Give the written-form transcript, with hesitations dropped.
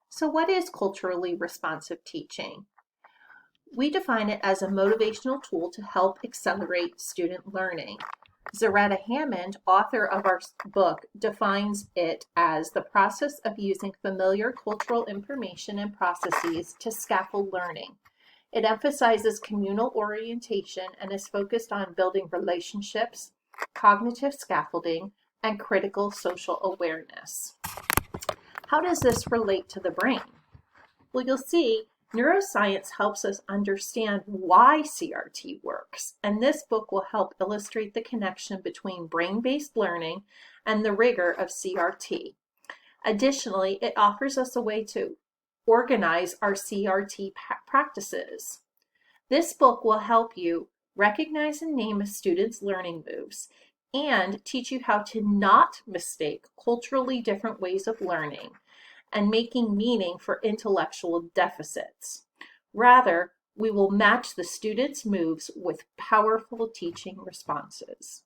So what is culturally responsive teaching? We define it as a motivational tool to help accelerate student learning. Zaretta Hammond, author of our book, defines it as the process of using familiar cultural information and processes to scaffold learning. It emphasizes communal orientation and is focused on building relationships, cognitive scaffolding, and critical social awareness. How does this relate to the brain? Well, you'll see neuroscience helps us understand why CRT works, and this book will help illustrate the connection between brain-based learning and the rigor of CRT. Additionally, it offers us a way to organize our CRT practices. This book will help you recognize and name a student's learning moves and teach you how to not mistake culturally different ways of learning and making meaning for intellectual deficits. Rather, we will match the student's moves with powerful teaching responses.